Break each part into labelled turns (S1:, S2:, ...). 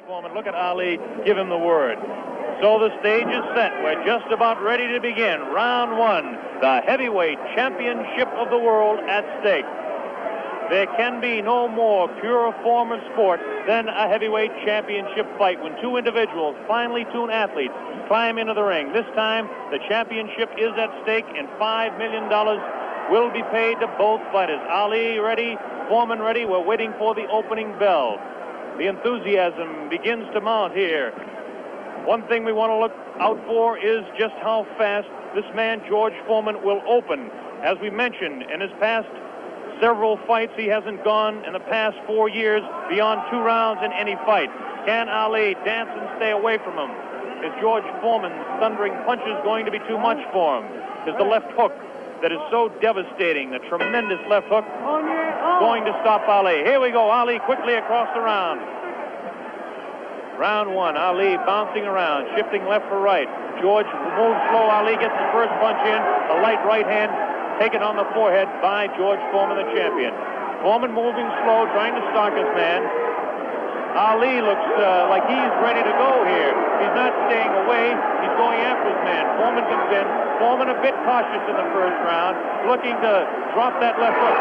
S1: Foreman. Look at Ali give him the word. So the stage is set. We're just about ready to begin. Round one, the heavyweight championship of the world at stake. There can be no more pure form of sport than a heavyweight championship fight when two individuals, finely tuned athletes, climb into the ring. This time, the championship is at stake, and $5 million will be paid to both fighters. Ali ready, Foreman ready. We're waiting for the opening bell. The enthusiasm begins to mount here. One thing we want to look out for is just how fast this man, George Foreman, will open. As we mentioned, in his past several fights, he hasn't gone in the past 4 years beyond 2 rounds in any fight. Can Ali dance and stay away from him? Is George Foreman's thundering punches going to be too much for him? Is the left hook that is so devastating, the tremendous left hook, going to stop Ali? Here we go, Ali quickly across the round. Round one, Ali bouncing around, shifting left for right. George moves slow, Ali gets the first punch in, a light right hand taken on the forehead by George Foreman, the champion. Foreman moving slow, trying to stalk his man. Ali looks like he's ready to go here. He's not staying away. He's going after his man. Foreman comes in. Foreman a bit cautious in the first round, looking to drop that left hook.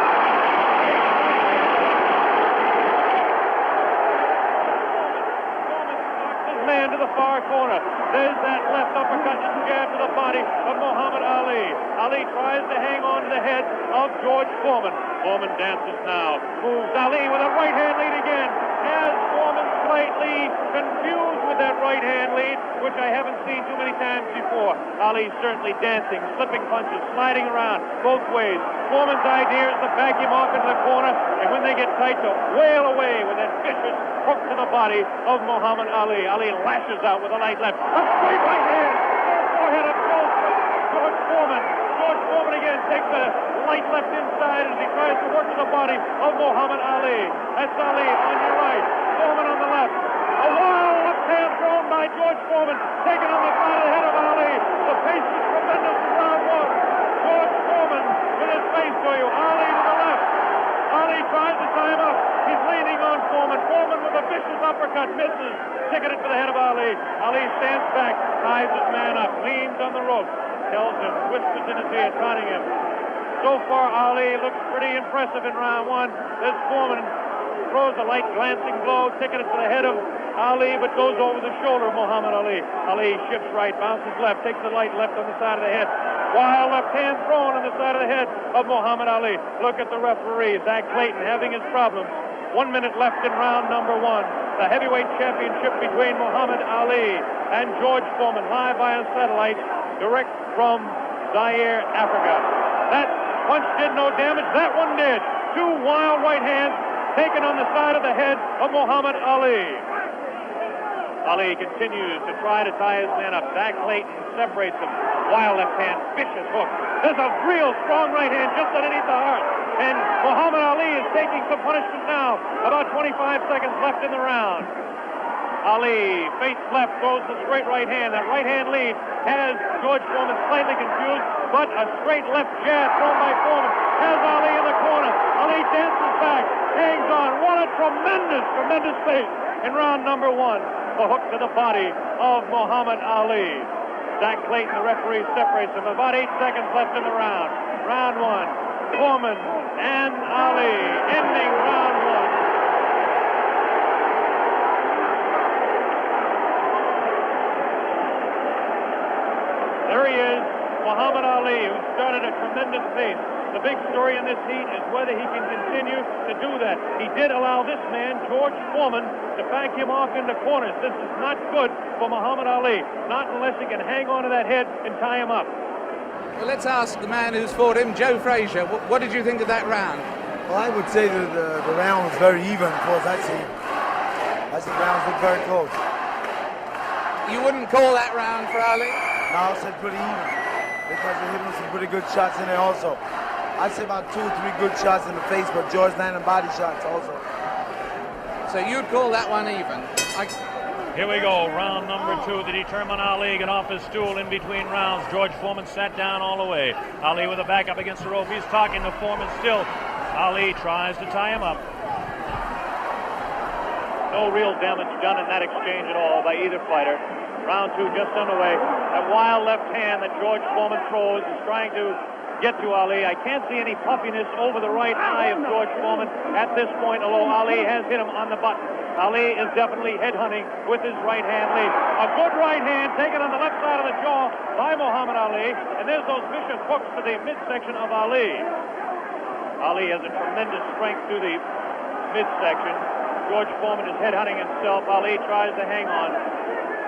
S1: Foreman stalks his man to the far corner. There's that left uppercut and jab to the body of Muhammad Ali. Ali tries to hang on to the head of George Foreman. Foreman dances now. Moves Ali with a right hand lead again. Has Foreman slightly confused with that right hand lead, which I haven't seen too many times before. Ali certainly dancing, slipping punches, sliding around both ways. Foreman's idea is to back him off into the corner, and when they get tight, to wail away with that vicious hook to the body of Muhammad Ali. Ali lashes out with a light left. A straight right hand. Forehead of George Foreman. George Foreman again takes a light left inside as he tries to work to the body of Muhammad Ali. That's Ali on your right. Foreman on the left. A wild left hand thrown by George Foreman, taken on the side of the head of Ali. The pace is tremendous in round one. George Foreman with his face to you. Ali to the left. Ali tries to tie him up. He's leaning on Foreman. Foreman with a vicious uppercut misses. Ticketed for the head of Ali. Ali stands back, ties his man up, leans on the rope, tells him, whispers in his ear, taunting him. So far, Ali looks pretty impressive in round one. This Foreman throws a light glancing blow, ticketed for the head of Ali, but goes over the shoulder of Muhammad Ali. Ali shifts right, bounces left, takes the light left on the side of the head. Wild left hand thrown on the side of the head of Muhammad Ali. Look at the referee, Zach Clayton, having his problems. 1 minute left in round number one. The heavyweight championship between Muhammad Ali and George Foreman, live via satellite, direct from Zaire, Africa. That punch did no damage. That one did. 2 wild right hands taken on the side of the head of Muhammad Ali. Ali continues to try to tie his man up. Zach Clayton separates him. Wild left hand, vicious hook. There's a real strong right hand just underneath the heart. And Muhammad Ali is taking some punishment now. About 25 seconds left in the round. Ali, face left, throws the straight right hand. That right hand lead has George Foreman slightly confused, but a straight left jab thrown by Foreman has Ali in the corner. Ali dances back, hangs on. What a tremendous, tremendous pace in round number one. The hook to the body of Muhammad Ali. Zach Clayton, the referee, separates them. About 8 seconds left in the round. Round one, Foreman and Ali, ending round one. There he is, Muhammad Ali, who started a tremendous pace. The big story in this heat is whether he can continue to do that. He did allow this man, George Foreman, to back him off into corners. This is not good for Muhammad Ali, not unless he can hang on to that head and tie him up.
S2: Well, let's ask the man who's fought him, Joe Frazier. What did you think of that round?
S3: Well, I would say that the round was very even, because I see the rounds look very close.
S2: You wouldn't call that round for Ali?
S3: No, I said pretty even, because they hit him some pretty good shots in there also. I'd say about 2 or 3 good shots in the face, but George landed body shots also.
S2: So you'd call that one even?
S1: Here we go, round number 2 to determine Ali. Get off his stool in between rounds. George Foreman sat down all the way. Ali with a back up against the rope. He's talking to Foreman still. Ali tries to tie him up. No real damage done in that exchange at all by either fighter. Round 2 just underway. That wild left hand that George Foreman throws is trying to get to Ali. I can't see any puffiness over the right eye of George Foreman at this point, although Ali has hit him on the button. Ali is definitely headhunting with his right hand lead. A good right hand taken on the left side of the jaw by Muhammad Ali, and there's those vicious hooks to the midsection of Ali. Ali has a tremendous strength through the midsection. George Foreman is headhunting himself. Ali tries to hang on.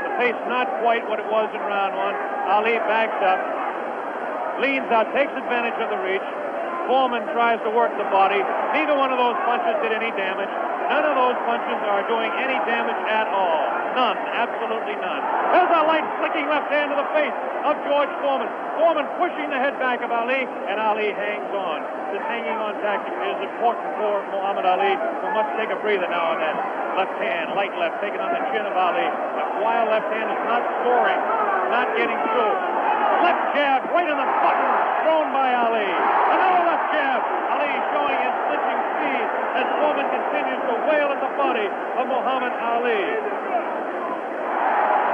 S1: The pace not quite what it was in round 1. Ali backs up, leans out, takes advantage of the reach. Foreman tries to work the body. Neither one of those punches did any damage. None of those punches are doing any damage at all. None, absolutely none. There's a light flicking left hand to the face of George Foreman. Foreman pushing the head back of Ali, and Ali hangs on. This hanging on tactic is important for Muhammad Ali, who must take a breather now and then. Left hand, light left, taken on the chin of Ali. That wild left hand is not scoring, not getting through. Left jab right in the button, thrown by Ali. Another left jab. Ali showing his flinching speed as Foreman continues to wail at the body of Muhammad Ali.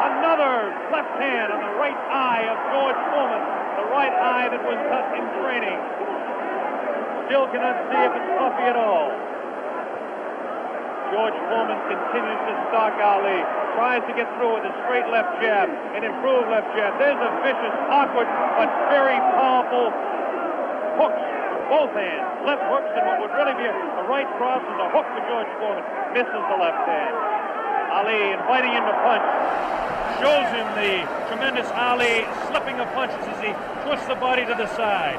S1: Another left hand on the right eye of George Foreman, the right eye that was cut in training. Still cannot see if it's puffy at all. George Foreman continues to stalk Ali, tries to get through with a straight left jab, an improved left jab. There's a vicious, awkward, but very powerful hooks with both hands. Left hooks, and what would really be a right cross is a hook for George Foreman. Misses the left hand. Ali inviting him to punch. Shows him the tremendous Ali slipping of punches as he twists the body to the side.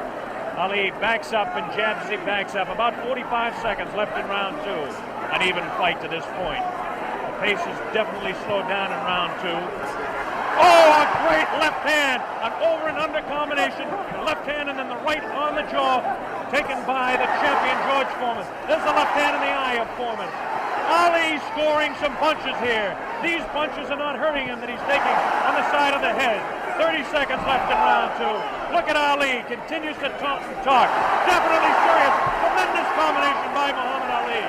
S1: Ali backs up and jabs as he backs up. About 45 seconds left in round 2. An even fight to this point. The pace is definitely slowed down in round 2. Oh, a great left hand. An over and under combination. Left hand and then the right on the jaw. Taken by the champion George Foreman. There's the left hand in the eye of Foreman. Ali scoring some punches here. These punches are not hurting him that he's taking on the side of the head. 30 seconds left in round 2. Look at Ali. Continues to talk and talk. Definitely serious. Tremendous combination by Muhammad Ali.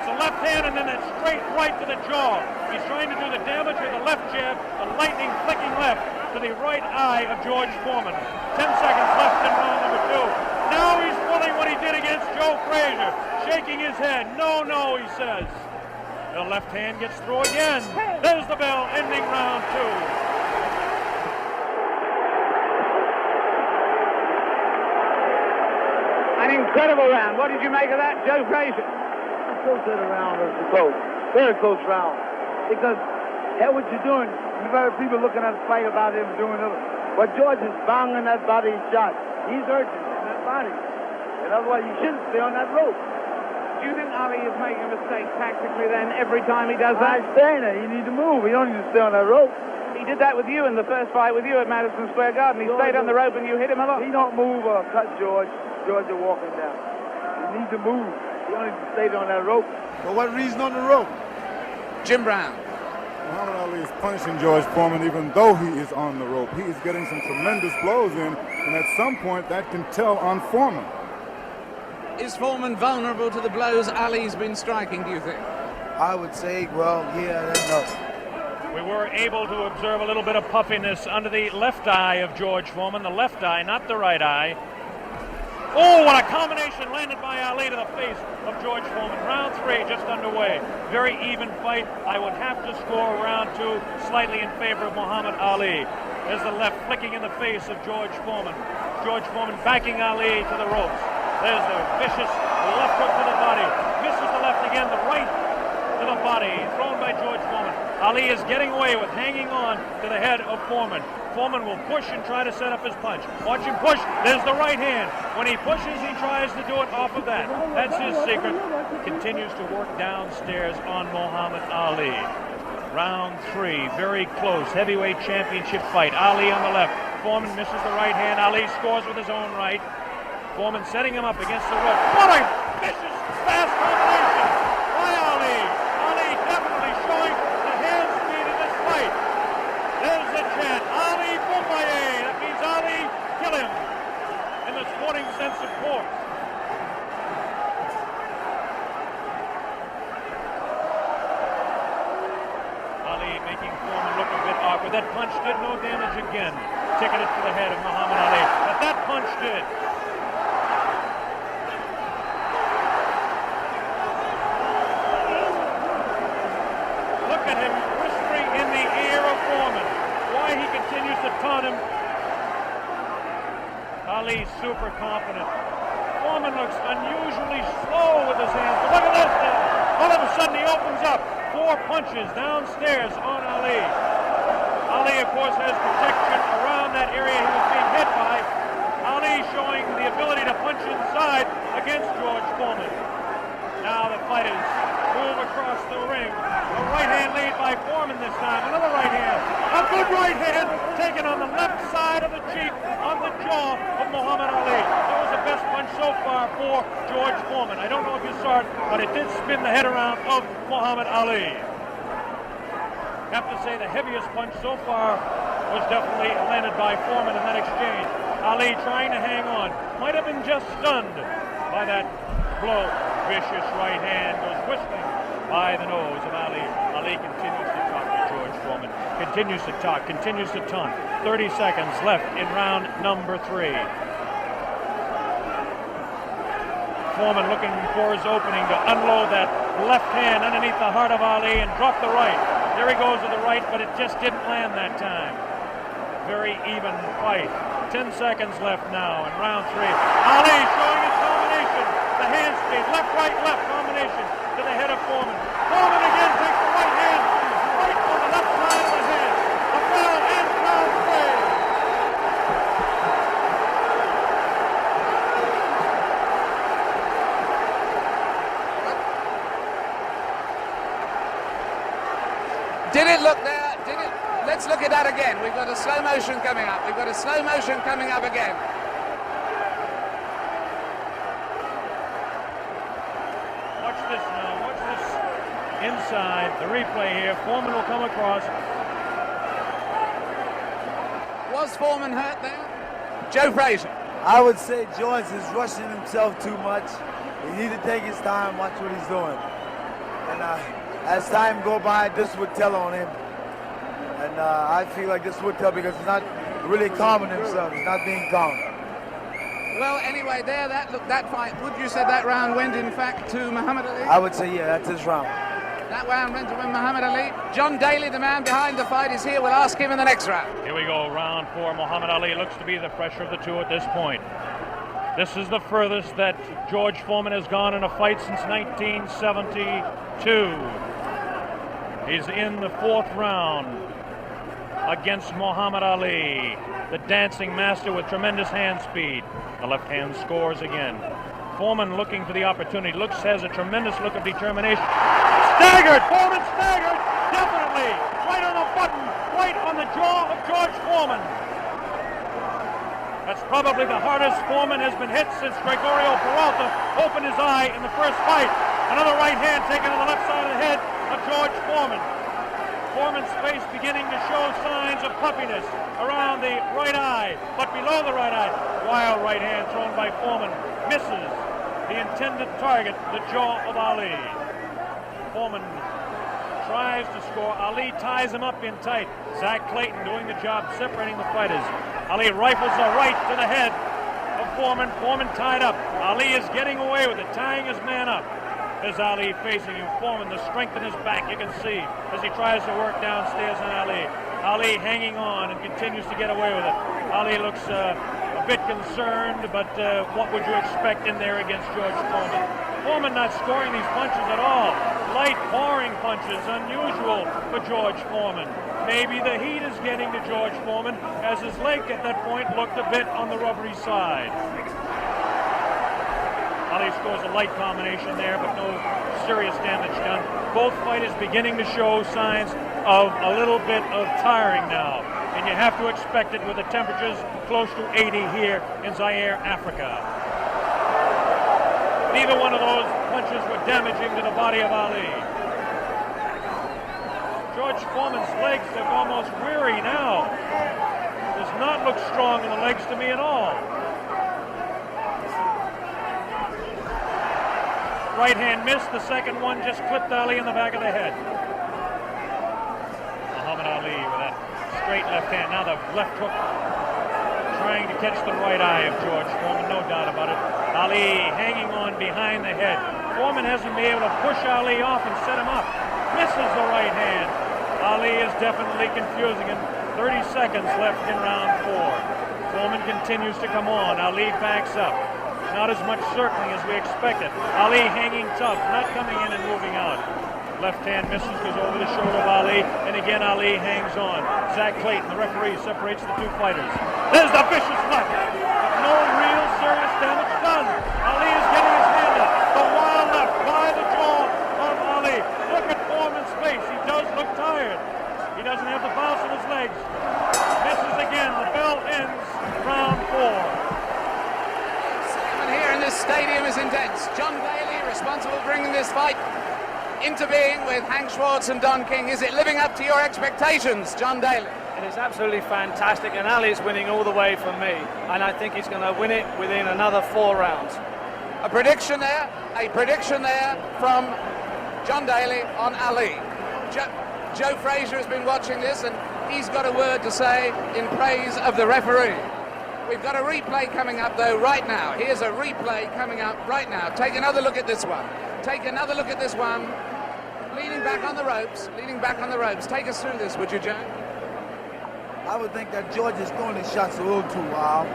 S1: It's a left hand and then a straight right to the jaw. He's trying to do the damage with a left jab, a lightning flicking left to the right eye of George Foreman. 10 seconds left in round number 2. Now he's pulling what he did against Joe Frazier, shaking his head. No, no, he says. The left hand gets through again. There's the bell, ending round 2.
S2: An incredible round. What did you make of that, Joe Frazier?
S4: I still said the round was close. Very close round. Because, hell, what you're doing, you've heard people looking at the fight about him doing it. But George is banging that body shot. He's urgent in that body. And otherwise, you shouldn't stay on that rope.
S2: Do you think Ali is making a mistake tactically then every time he does that?
S4: I'm saying that. You need to move. You don't need to stay on that rope.
S2: He did that with you in the first fight with you at Madison Square Garden. He stayed on the rope and you hit him a lot.
S4: He don't move or cut George. George is walking down. You need to move. You don't need to stay on that rope.
S3: For what reason on the rope?
S2: Jim Brown.
S5: Muhammad Ali is punishing George Foreman even though he is on the rope. He is getting some tremendous blows in, and at some point that can tell on Foreman.
S2: Is Foreman vulnerable to the blows Ali's been striking, do you think?
S3: I would say, well, yeah, that's no.
S1: We were able to observe a little bit of puffiness under the left eye of George Foreman. The left eye, not the right eye. Oh, what a combination landed by Ali to the face of George Foreman. Round 3 just underway. Very even fight. I would have to score round 2 slightly in favor of Muhammad Ali. There's the left flicking in the face of George Foreman. George Foreman backing Ali to the ropes. There's the vicious left hook to the body. Misses the left again, the right to the body. Thrown by George Foreman. Ali is getting away with hanging on to the head of Foreman. Foreman will push and try to set up his punch. Watch him push. There's the right hand. When he pushes, he tries to do it off of that. That's his secret. Continues to work downstairs on Muhammad Ali. Round 3, very close. Heavyweight championship fight. Ali on the left. Foreman misses the right hand. Ali scores with his own right. Foreman setting him up against the rope. What a vicious, fast combination by Ali. Ali definitely showing the hand speed in this fight. There's the chant. Ali Boombaye. That means Ali, kill him. In the sporting sense, of course. making Foreman look a bit awkward. That punch did no damage again. Ticketed to the head of Muhammad Ali. But that punch did. Look at him whispering in the ear of Foreman. Why he continues to taunt him. Ali super confident. Foreman looks unusually slow with his hands. But look at this now. All of a sudden he opens up. 4 punches downstairs on Ali. Ali, of course, has protection around that area he was being hit by. Ali showing the ability to punch inside against George Foreman. Now the fighters move across the ring. A right hand lead by Foreman this time. Another right hand. A good right hand taken on the left side of the cheek, on the jaw of Muhammad Ali. That was the best punch so far for George Foreman. I don't know if you saw it, but it did spin the head around of Muhammad Ali. Have to say the heaviest punch so far was definitely landed by Foreman in that exchange. Ali trying to hang on. Might have been just stunned by that blow. Vicious right hand goes whistling by the nose of Ali. Ali continues to talk to George Foreman. Continues to talk, continues to taunt. 30 seconds left in round number 3. Foreman looking for his opening to unload that left hand underneath the heart of Ali and drop the right. There he goes with the right, but it just didn't land that time. Very even fight. 10 seconds left now in round 3. Ali showing his combination. The hand speed, left, right, combination to the head of Foreman. Foreman again takes the right hand, right on the left side of the head. A foul and foul play.
S2: Did it look there? Did it? Let's look at that again. We've got a slow motion coming up. We've got a slow motion coming up again.
S1: Watch this now. Watch this inside. The replay here. Foreman will come across.
S2: Was Foreman hurt there? Joe Frazier.
S3: I would say George is rushing himself too much. He needs to take his time, watch what he's doing. And as time go by, this would tell on him. And I feel like this would tell because he's not really calming himself. He's not being calm.
S2: Well, anyway, there, that fight, would you say that round went, in fact, to Muhammad Ali?
S3: I would say, yeah, that's his round.
S2: That round went to Muhammad Ali. John Daly, the man behind the fight, is here. We'll ask him in the next round.
S1: Here we go, round 4. Muhammad Ali looks to be the fresher of the two at this point. This is the furthest that George Foreman has gone in a fight since 1972. He's in the 4th round against Muhammad Ali, the dancing master with tremendous hand speed. The left hand scores again. Foreman looking for the opportunity. Has a tremendous look of determination. Staggered! Foreman staggered! Definitely! Right on the button! Right on the jaw of George Foreman. That's probably the hardest Foreman has been hit since Gregorio Peralta opened his eye in the first fight. Another right hand taken on the left side of the head of George Foreman. Foreman's face beginning to show signs of puffiness around the right eye, but below the right eye. Wild right hand thrown by Foreman. Misses the intended target, the jaw of Ali. Foreman tries to score. Ali ties him up in tight. Zach Clayton doing the job separating the fighters. Ali rifles a right to the head of Foreman. Foreman tied up. Ali is getting away with it, tying his man up. There's Ali facing him. Foreman, the strength in his back, you can see as he tries to work downstairs on Ali. Ali hanging on and continues to get away with it. Ali looks a bit concerned, but what would you expect in there against George Foreman? Foreman not scoring these punches at all. Light, boring punches, unusual for George Foreman. Maybe the heat is getting to George Foreman, as his leg at that point looked a bit on the rubbery side. Ali scores a light combination there, but no serious damage done. Both fighters beginning to show signs of a little bit of tiring now. And you have to expect it with the temperatures close to 80 here in Zaire, Africa. Neither one of those punches were damaging to the body of Ali. George Foreman's legs look almost weary now. Does not look strong in the legs to me at all. Right hand missed. The second one just clipped Ali in the back of the head. straight left hand. Now the left hook trying to catch the right eye of George Foreman, no doubt about it. Ali hanging on behind the head. Foreman hasn't been able to push Ali off and set him up. Misses the right hand. Ali is definitely confusing him. 30 seconds left in round 4. Foreman continues to come on. Ali backs up. Not as much circling as we expected. Ali hanging tough, not coming in and moving out. Left hand misses, goes over the shoulder of Ali, and again Ali hangs on. Zach Clayton, the referee, separates the two fighters. There's the vicious left. No real serious damage done. Ali is getting his hand up. The wild left by the jaw of Ali. Look at Foreman's face. He does look tired. He doesn't have the bounce in his legs. Misses again. The bell ends round 4.
S2: Here in this stadium is intense. John Daly, responsible for bringing this fight into being with Hank Schwartz and Don King. Is it living up to your expectations, John Daly?
S6: It is absolutely fantastic, and Ali's winning all the way for me, and I think he's going to win it within another 4 rounds.
S2: A prediction there from John Daly on Ali. Joe Frazier has been watching this, and he's got a word to say in praise of the referee. We've got a replay coming up, though, right now. Here's a replay coming up right now. Take another look at this one. Take another look at this one. Leaning back on the ropes. Leaning back on the ropes. Take us through this, would you, Joe?
S3: I would think that George is throwing his shots a little too wild.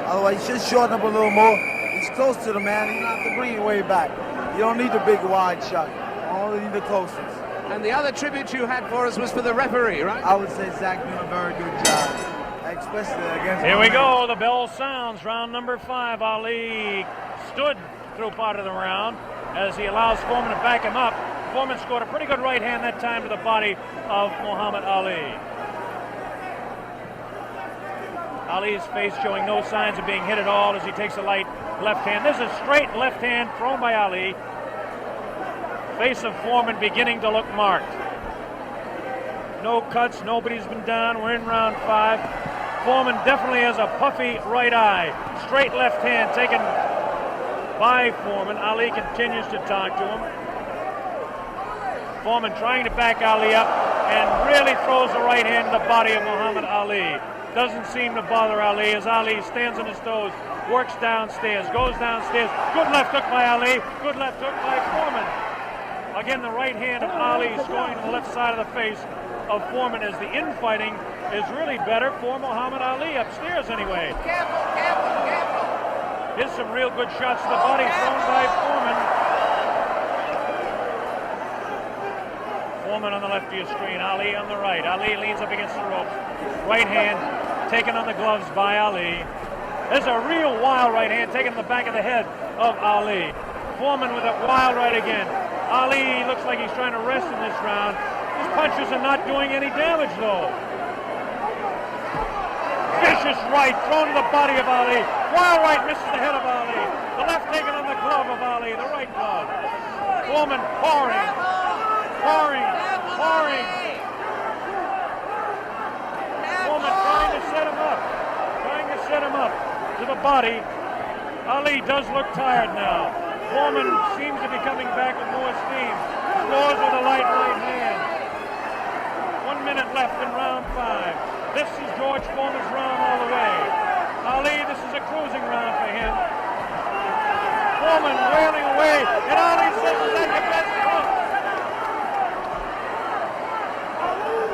S3: Otherwise, he should shorten up a little more. He's close to the man. You don't have to bring it way back. You don't need the big wide shot. You only need the closest.
S2: And the other tribute you had for us was for the referee, right?
S3: I would say Zach doing a very good job. Especially against
S1: Here we go. The bell sounds. Round number 5. Ali stood through part of the round as he allows Foreman to back him up. Foreman scored a pretty good right hand that time to the body of Muhammad Ali. Ali's face showing no signs of being hit at all as he takes a light left hand. This is a straight left hand thrown by Ali. Face of Foreman beginning to look marked. No cuts. Nobody's been down. We're in round 5. Foreman definitely has a puffy right eye. Straight left hand taken by Foreman. Ali continues to talk to him. Foreman trying to back Ali up and really throws the right hand to the body of Muhammad Ali. Doesn't seem to bother Ali as Ali stands on his toes, works downstairs, goes downstairs. Good left hook by Ali. Good left hook by Foreman. Again, the right hand of Ali is going to the left side of the face of Foreman as the infighting is really better for Muhammad Ali, upstairs anyway.
S2: Careful, careful, careful.
S1: Here's some real good shots to the body thrown by Foreman. Foreman on the left of your screen, Ali on the right. Ali leans up against the ropes. Right hand taken on the gloves by Ali. There's a real wild right hand taken in the back of the head of Ali. Foreman with a wild right again. Ali looks like he's trying to rest in this round. His punches are not doing any damage, though. Vicious right thrown to the body of Ali. Wild right misses the head of Ali. The left taken on the glove of Ali, the right glove. Foreman pouring. Foreman trying to set him up to the body. Ali does look tired now. Foreman seems to be coming back with more steam. Scores with a light right hand. 1 minute left in round 5. This is George Foreman's round all the way. Ali, this is a cruising round for him. Foreman wailing away, and Ali says, "Is that your best hook?"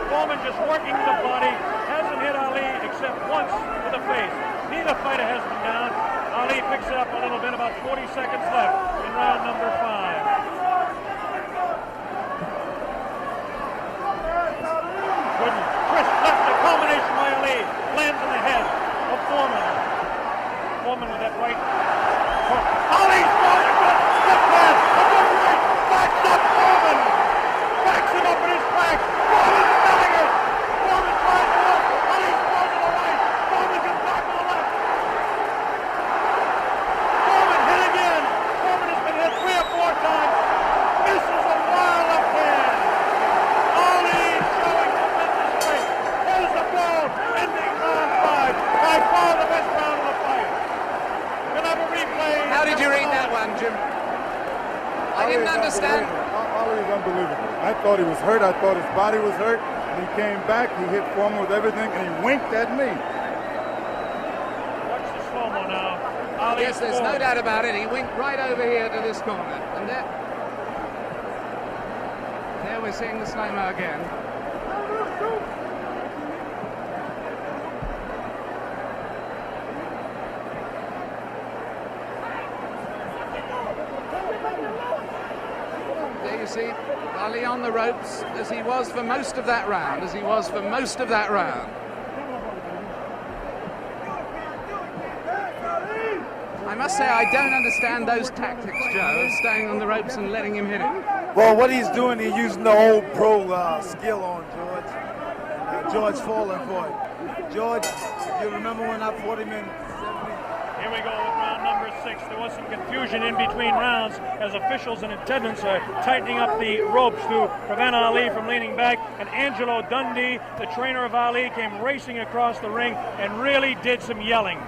S1: Foreman just working the body, hasn't hit Ali except once to the face. Neither fighter has been down. Ali picks it up a little bit, about 40 seconds left in round number 5. Good crisp left, a combination by Ali, lands in the head of Foreman. Foreman with that right hook. Ali's throwing a good left hand, a good right, backs up Foreman. Backs him up in his back. Foreman's selling it. Foreman tries to look. Ali's throwing to the right. Foreman can block to the left. Foreman hit again. Foreman has been hit 3 or 4 times. Misses a wild left hand. Ali showing tremendous strength. There's the ball, ending round 5. By far the best round of the fight. We'll have a replay.
S2: How did you read that one, Jim? I didn't understand.
S5: Ali is unbelievable. I thought he was hurt. I thought his body was hurt. And He came back, he hit Foreman with everything, and he winked at me.
S1: Watch the slow-mo now. Ali
S2: Yes, there's no doubt about it. He winked right over here to this corner. And there we're seeing the slow-mo again. There you see Ali on the ropes as he was for most of that round, I must say I don't understand those tactics, Joe, of staying on the ropes and letting him hit it.
S3: Well, what he's doing, he's using the old pro skill on George. George falling for it. George, you remember when I fought him in 70?
S1: Here we go with round number 6. There was some confusion in between rounds as officials and attendants are tightening up the ropes to prevent Ali from leaning back. And Angelo Dundee, the trainer of Ali, came racing across the ring and really did some yelling.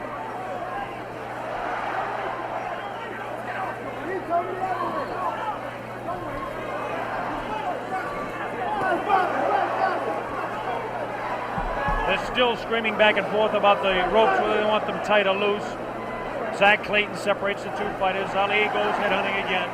S1: They're still screaming back and forth about the ropes, whether they want them tight or loose. Zach Clayton separates the two fighters. Ali goes headhunting again.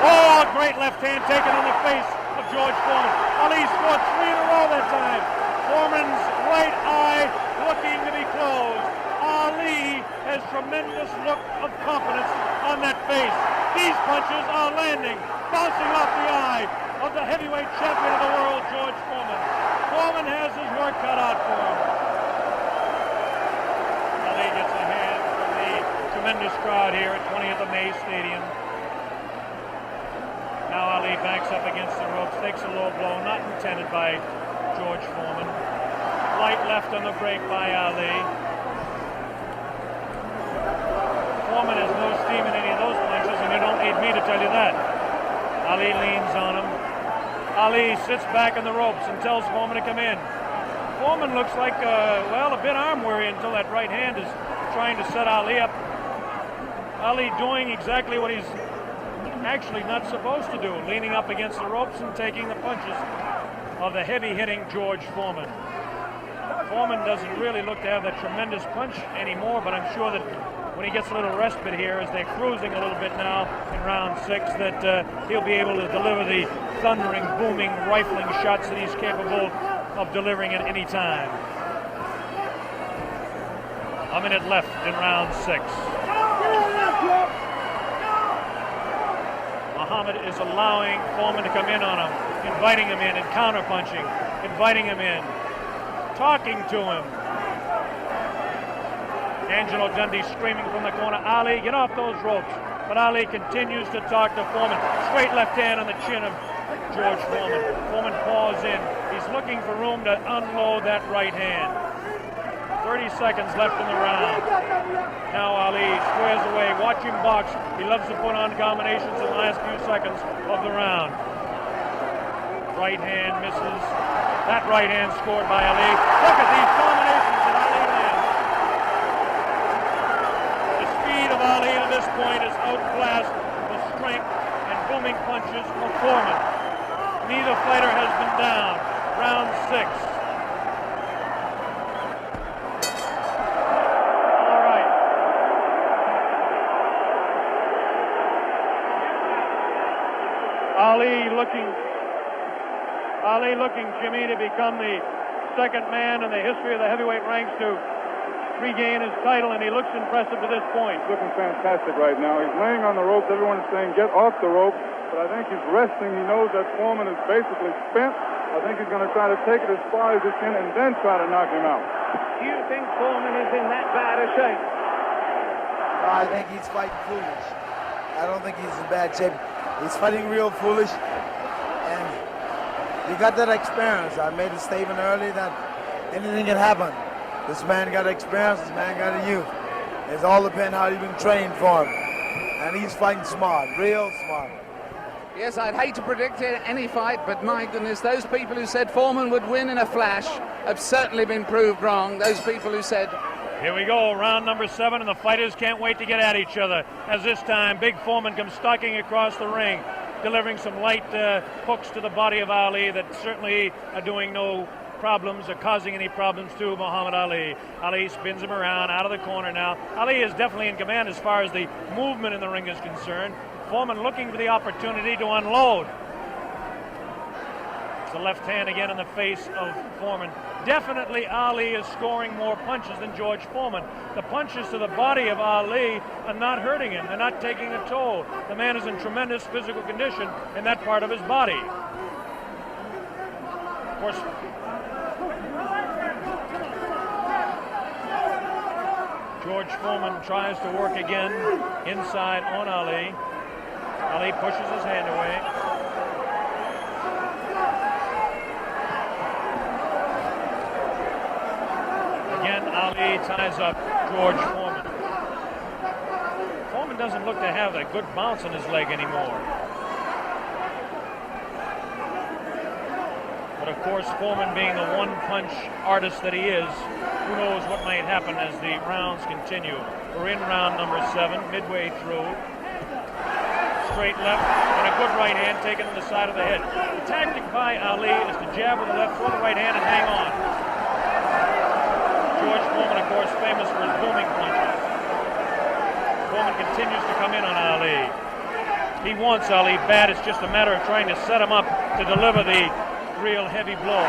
S1: Oh, a great left hand taken on the face of George Foreman. Ali scored 3 in a row that time. Foreman's right eye looking to be closed. Ali has tremendous look of confidence on that face. These punches are landing, bouncing off the eye of the heavyweight champion of the world, George Foreman. Foreman has his work cut out for him. Ali gets a hand from the tremendous crowd here at 20th of May Stadium. Now Ali backs up against the ropes, takes a low blow, not intended by George Foreman. Light left on the break by Ali. Foreman has no steam in any of those punches, and you don't need me to tell you that. Ali leans on him. Ali sits back on the ropes and tells Foreman to come in. Foreman looks like, well, a bit arm weary until that right hand is trying to set Ali up. Ali doing exactly what he's actually not supposed to do, leaning up against the ropes and taking the punches of the heavy-hitting George Foreman. Foreman doesn't really look to have that tremendous punch anymore, but I'm sure that when he gets a little respite here, as they're cruising a little bit now in round 6, that he'll be able to deliver the thundering, booming, rifling shots that he's capable of delivering at any time. A minute left in round 6. Muhammad is allowing Foreman to come in on him, inviting him in and counter-punching, inviting him in, talking to him. Angelo Dundee screaming from the corner, Ali, get off those ropes. But Ali continues to talk to Foreman. Straight left hand on the chin of George Foreman. Foreman paws in. He's looking for room to unload that right hand. 30 seconds left in the round. Now Ali squares away. Watch him box. He loves to put on combinations in the last few seconds of the round. Right hand misses. That right hand scored by Ali. Look at these combinations that Ali lands. The speed of Ali at this point is outclassed the strength and booming punches of Foreman. Neither fighter has been down. Round 6. Ali looking, Jimmy, to become the second man in the history of the heavyweight ranks to regain his title, and he looks impressive to this point.
S5: Looking fantastic right now. He's laying on the ropes. Everyone is saying, get off the rope. But I think he's resting. He knows that Foreman is basically spent. I think he's going to try to take it as far as he can and then try to knock him out.
S7: Do you think Foreman is in that bad a shape?
S3: I think he's fighting foolish. I don't think he's in bad shape. He's fighting real foolish. And you got that experience. I made a statement earlier that anything can happen. This man got experience, this man got a youth. It's all depends how you've been trained for him. And he's fighting smart, real smart.
S2: Yes, I'd hate to predict any fight, but my goodness, those people who said Foreman would win in a flash have certainly been proved wrong. Those people who said...
S1: Here we go, round number 7, and the fighters can't wait to get at each other. As this time, Big Foreman comes stalking across the ring. delivering some light hooks to the body of Ali that certainly are doing no problems or causing any problems to Muhammad Ali. Ali spins him around out of the corner now. Ali is definitely in command as far as the movement in the ring is concerned. Foreman looking for the opportunity to unload. It's a left hand again in the face of Foreman. Definitely Ali is scoring more punches than George Foreman. The punches to the body of Ali are not hurting him. They're not taking a toll. The man is in tremendous physical condition in that part of his body. Of course, George Foreman tries to work again inside on Ali. Ali pushes his hand away. Again, Ali ties up George Foreman. Foreman doesn't look to have a good bounce on his leg anymore. But of course, Foreman being the one-punch artist that he is, who knows what might happen as the rounds continue. We're in round number 7, midway through. Straight left and a good right hand taken to the side of the head. The tactic by Ali is to jab with the left, throw the right hand, and hang on. George Foreman, of course, famous for his booming punches. Foreman continues to come in on Ali. He wants Ali bad. It's just a matter of trying to set him up to deliver the real heavy blow.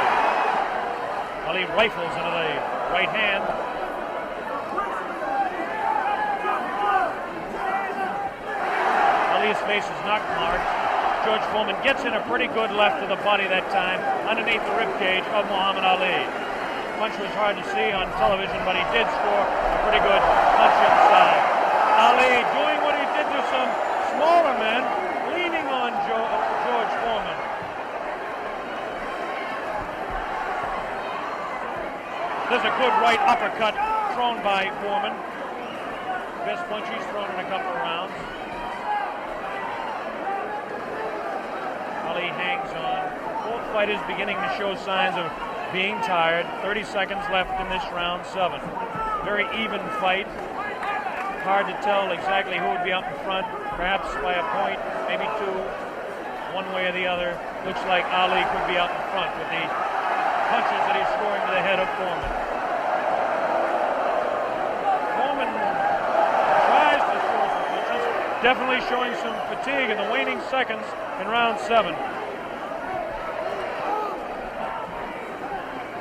S1: Ali rifles into the right hand. Ali's face is not marked. George Foreman gets in a pretty good left to the body that time, underneath the ribcage of Muhammad Ali. Punch was hard to see on television, but he did score a pretty good punch inside. Ali doing what he did to some smaller men, leaning on George Foreman. There's a good right uppercut thrown by Foreman. Best punch he's thrown in a couple of rounds. Ali hangs on. Both fighters beginning to show signs of being tired. 30 seconds left in this round 7. Very even fight. Hard to tell exactly who would be up in front. Perhaps by a point, maybe 2, one way or the other. Looks like Ali could be out in front with the punches that he's scoring to the head of Foreman. Foreman tries to score some punches, definitely showing some fatigue in the waning seconds in round 7.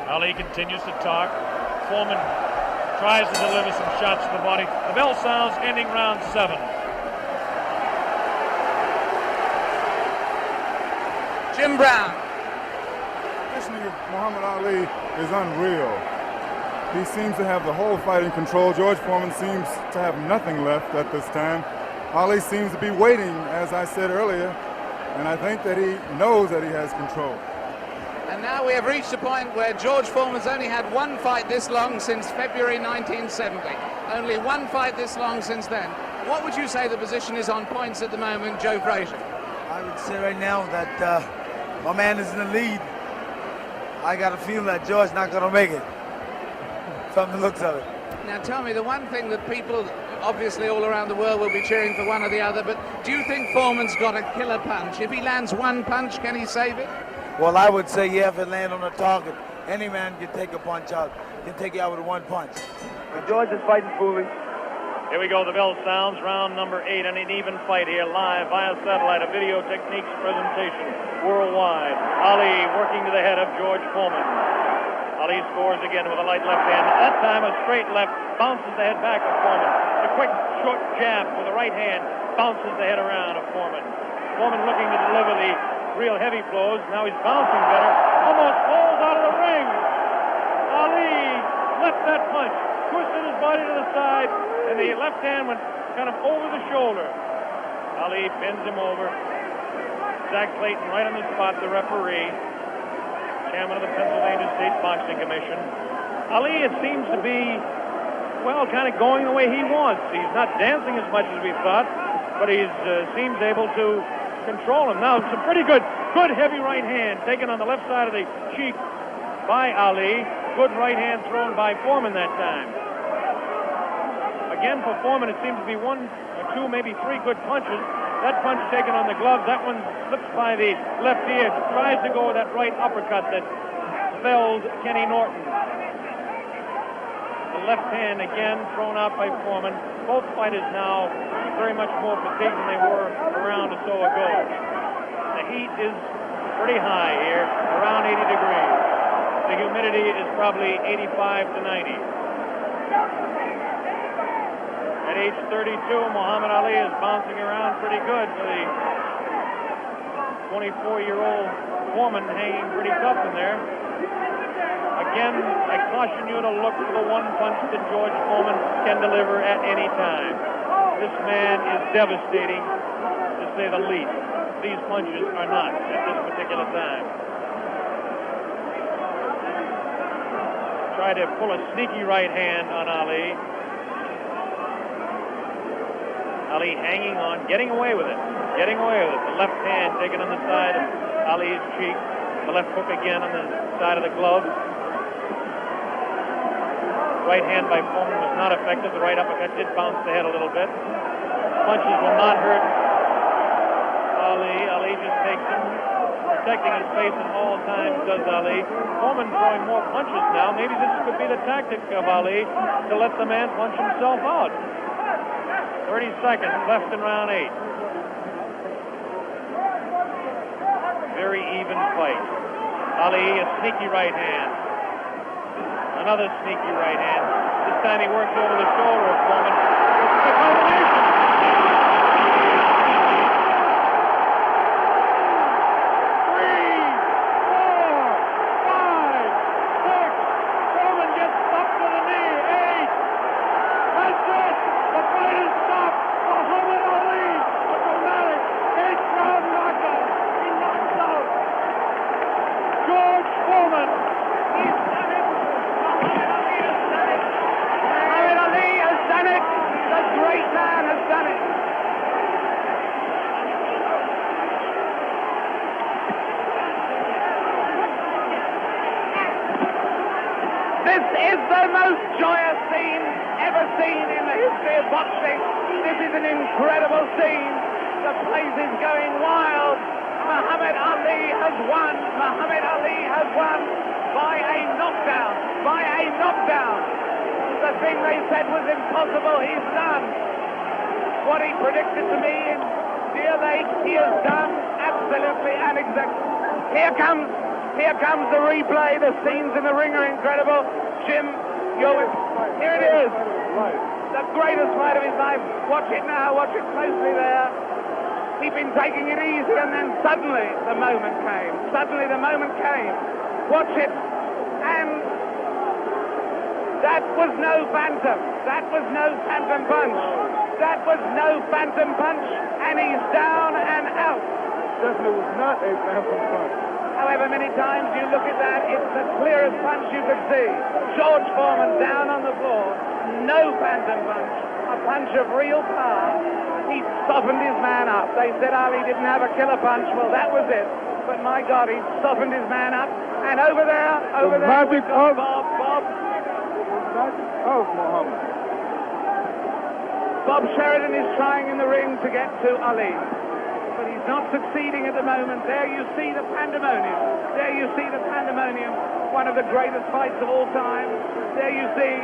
S1: Ali continues to talk. Foreman tries to deliver some shots to the body. The bell sounds, ending round 7.
S2: Jim Brown.
S5: Muhammad Ali is unreal. He seems to have the whole fight in control. George Foreman seems to have nothing left at this time. Ali seems to be waiting, as I said earlier, and I think that he knows that he has control.
S2: And now we have reached a point where George Foreman's only had one fight this long since February 1970. Only one fight this long since then. What would you say the position is on points at the moment, Joe Frazier?
S3: I would say right now that my man is in the lead. I got a feeling that George's not going to make it, from the looks of it.
S2: Now tell me, the one thing that people, obviously all around the world, will be cheering for one or the other, but do you think Foreman's got a killer punch? If he lands one punch, can he save it?
S3: Well, I would say, yeah, if it lands on the target, any man can take a punch out, can take you out with one punch.
S4: But George is fighting foolish.
S1: Here we go, the bell sounds, round number 8, and an even fight here, live via satellite, a video techniques presentation worldwide. Ali working to the head of George Foreman. Ali scores again with a light left hand. That time a straight left, bounces the head back of Foreman. A quick, short jab with the right hand, bounces the head around of Foreman. Foreman looking to deliver the real heavy blows. Now he's bouncing better. Almost falls out of the ring. Ali left that punch, twisted his body to the side, and the left hand went kind of over the shoulder. Ali bends him over. Zach Clayton right on the spot, the referee, chairman of the Pennsylvania State Boxing Commission. Ali, it seems to be, well, kind of going the way he wants. He's not dancing as much as we thought, but he seems able to control him. Now, some pretty good heavy right hand taken on the left side of the cheek by Ali. Good right hand thrown by Foreman that time. Again, for Foreman, it seems to be 1 or 2, maybe 3 good punches. That punch taken on the gloves. That one slips by the left ear. Tries to go with that right uppercut that felled Kenny Norton. The left hand again thrown out by Foreman. Both fighters now very much more fatigued than they were a round or so ago. The heat is pretty high here, around 80 degrees. The humidity is probably 85 to 90. At age 32, Muhammad Ali is bouncing around pretty good for the 24-year-old Foreman, hanging pretty tough in there. Again, I caution you to look for the one punch that George Foreman can deliver at any time. This man is devastating, to say the least. These punches are not at this particular time. Try to pull a sneaky right hand on Ali. Ali hanging on, getting away with it. Getting away with it. The left hand taken on the side of Ali's cheek. The left hook again on the side of the glove. Right hand by Foreman was not effective. The right uppercut did bounce the head a little bit. Punches will not hurt Ali. Ali just takes him, protecting his face at all times, does Ali. Foreman throwing more punches now. Maybe this could be the tactic of Ali to let the man punch himself out. 30 seconds left in round 8. Very even fight. Ali, a sneaky right hand. Another sneaky right hand. This time he works over the shoulder of Foreman. It's a combination. 3, 4, 5, 6. Foreman gets up to the knee. 8. That's it. The fight is stopped. Muhammad Ali, a dramatic 8th-round knockout. He knocks out George Foreman. He's done it. Muhammad Ali has done it. Muhammad Ali has done it. The great man has done it. This is the most joyous scene ever seen in the history of boxing. This is an incredible scene. The place is going wild. Muhammad Ali has won. Muhammad Ali has won by a knockdown. By a knockdown. The thing they said was impossible, he's done. What he predicted to me in Deer Lake, he has done absolutely and exactly. Here comes the replay. The scenes in the ring are incredible. Jim, here it is. The greatest fight of his life. Watch it now. Watch it closely there. He'd been taking it easy, and then suddenly the moment came. Suddenly the moment came. Watch it. And that was no phantom. That was no phantom punch. That was no phantom punch. And he's down and out.
S5: Definitely was not a phantom punch.
S7: However many times you look at that, it's the clearest punch you could see. George Foreman down on the floor. No phantom punch. A punch of real power. He softened his man up. They said Ali didn't have a killer punch. Well, that was it. But my God, he softened his man up. And over there,
S5: magic of
S7: Bob.
S5: Muhammad.
S7: Bob Sheridan is trying in the ring to get to Ali. But he's not succeeding at the moment. There you see the pandemonium. There you see the pandemonium. One of the greatest fights of all time. There you see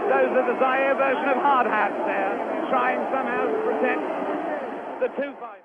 S7: those are the Zaire version of hard hats there, trying somehow to protect the two fighters.